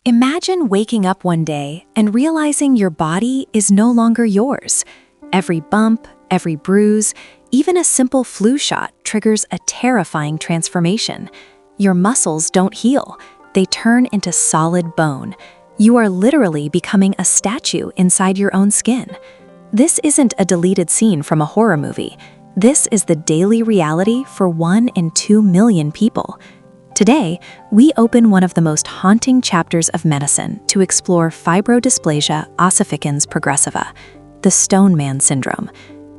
Imagine waking up one day and realizing your body is no longer yours. Every bump, every bruise, even a simple flu shot triggers a terrifying transformation. Your muscles don't heal, they turn into solid bone. You are literally becoming a statue inside your own skin. This isn't a deleted scene from a horror movie. This is the daily reality for 1 in 2 million people. Today, we open one of the most haunting chapters of medicine to explore Fibrodysplasia Ossificans Progressiva, the Stone Man syndrome.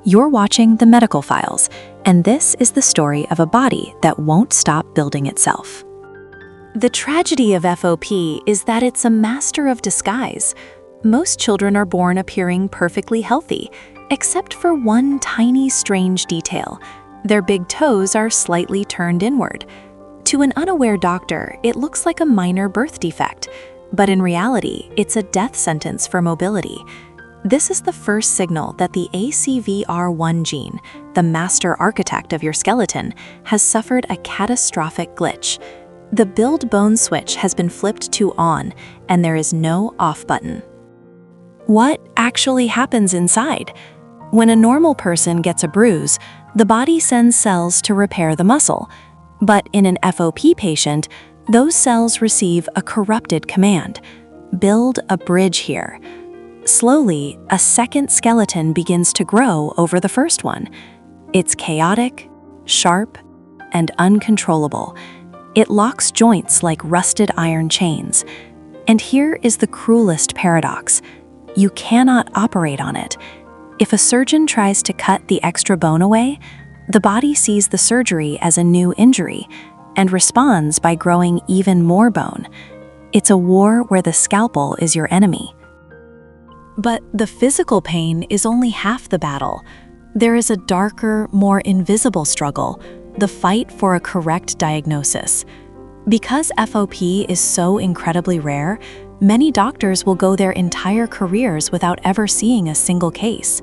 You're watching The Medical Files, and this is the story of a body that won't stop building itself. The tragedy of FOP is that it's a master of disguise. Most children are born appearing perfectly healthy, except for one tiny strange detail. Their big toes are slightly turned inward. To an unaware doctor, it looks like a minor birth defect, but in reality, it's a death sentence for mobility. This is the first signal that the ACVR1 gene, the master architect of your skeleton, has suffered a catastrophic glitch. The build bone switch has been flipped to on, and there is no off button. What actually happens inside? When a normal person gets a bruise, the body sends cells to repair the muscle. But in an FOP patient, those cells receive a corrupted command: build a bridge here. Slowly, a second skeleton begins to grow over the first one. It's chaotic, sharp, and uncontrollable. It locks joints like rusted iron chains. And here is the cruelest paradox: you cannot operate on it. If a surgeon tries to cut the extra bone away, the body sees the surgery as a new injury and responds by growing even more bone. It's a war where the scalpel is your enemy. But the physical pain is only half the battle. There is a darker, more invisible struggle: the fight for a correct diagnosis. Because FOP is so incredibly rare, many doctors will go their entire careers without ever seeing a single case.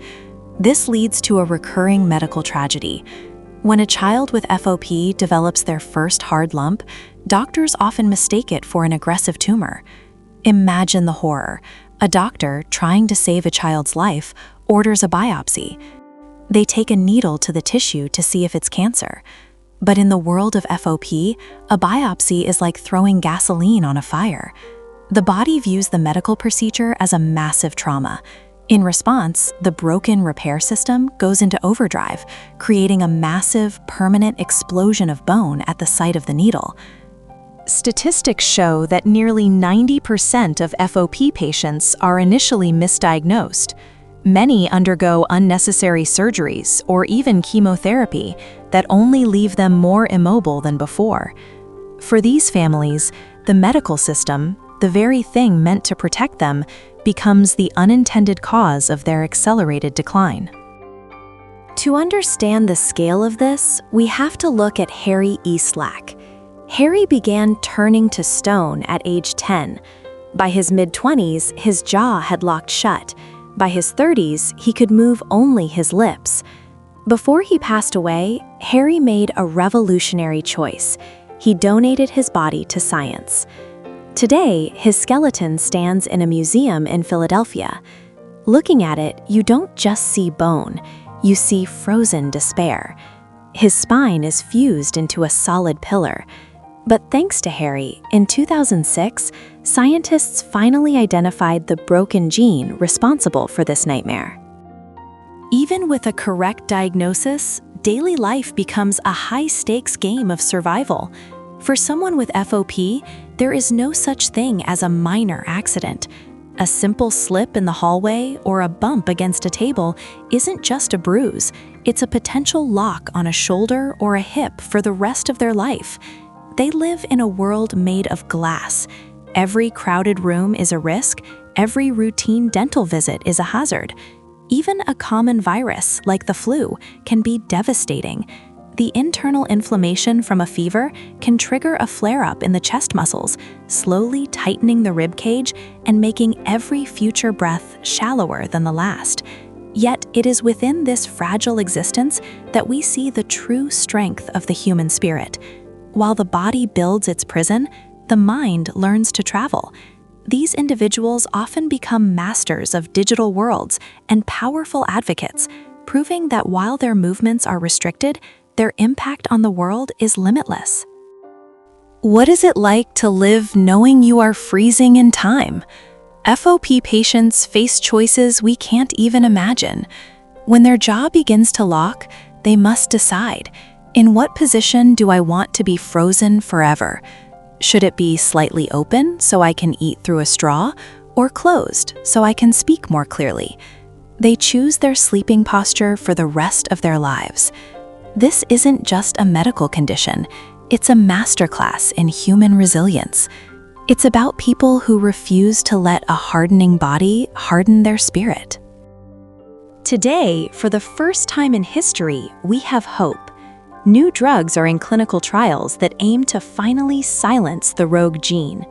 This leads to a recurring medical tragedy. When a child with FOP develops their first hard lump, doctors often mistake it for an aggressive tumor. Imagine the horror. A doctor, trying to save a child's life, orders a biopsy. They take a needle to the tissue to see if it's cancer. But in the world of FOP, a biopsy is like throwing gasoline on a fire. The body views the medical procedure as a massive trauma. In response, the broken repair system goes into overdrive, creating a massive, permanent explosion of bone at the site of the needle. Statistics show that nearly 90% of FOP patients are initially misdiagnosed. Many undergo unnecessary surgeries or even chemotherapy that only leave them more immobile than before. For these families, the medical system, the very thing meant to protect them, becomes the unintended cause of their accelerated decline. To understand the scale of this, we have to look at Harry Eastlack. Harry began turning to stone at age 10. By his mid-20s, his jaw had locked shut. By his 30s, he could move only his lips. Before he passed away, Harry made a revolutionary choice. He donated his body to science. Today, his skeleton stands in a museum in Philadelphia. Looking at it, you don't just see bone, you see frozen despair. His spine is fused into a solid pillar. But thanks to Harry, in 2006, scientists finally identified the broken gene responsible for this nightmare. Even with a correct diagnosis, daily life becomes a high-stakes game of survival. For someone with FOP, there is no such thing as a minor accident. A simple slip in the hallway or a bump against a table isn't just a bruise, it's a potential lock on a shoulder or a hip for the rest of their life. They live in a world made of glass. Every crowded room is a risk, every routine dental visit is a hazard. Even a common virus, like the flu, can be devastating. The internal inflammation from a fever can trigger a flare-up in the chest muscles, slowly tightening the rib cage and making every future breath shallower than the last. Yet it is within this fragile existence that we see the true strength of the human spirit. While the body builds its prison, the mind learns to travel. these individuals often become masters of digital worlds and powerful advocates, proving that while their movements are restricted, their impact on the world is limitless. What is it like to live knowing you are freezing in time? FOP patients face choices we can't even imagine. When their jaw begins to lock, they must decide, in what position do I want to be frozen forever? Should it be slightly open so I can eat through a straw, or closed so I can speak more clearly? They choose their sleeping posture for the rest of their lives. This isn't just a medical condition, it's a masterclass in human resilience. It's about people who refuse to let a hardening body harden their spirit. Today, for the first time in history, we have hope. New drugs are in clinical trials that aim to finally silence the rogue gene.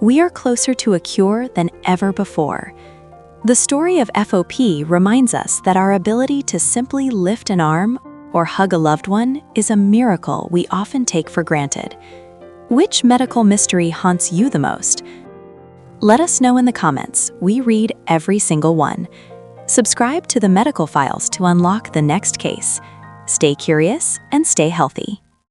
We are closer to a cure than ever before. The story of FOP reminds us that our ability to simply lift an arm or hug a loved one is a miracle we often take for granted. Which medical mystery haunts you the most? Let us know in the comments. We read every single one. Subscribe to the Medical Files to unlock the next case. Stay curious and stay healthy.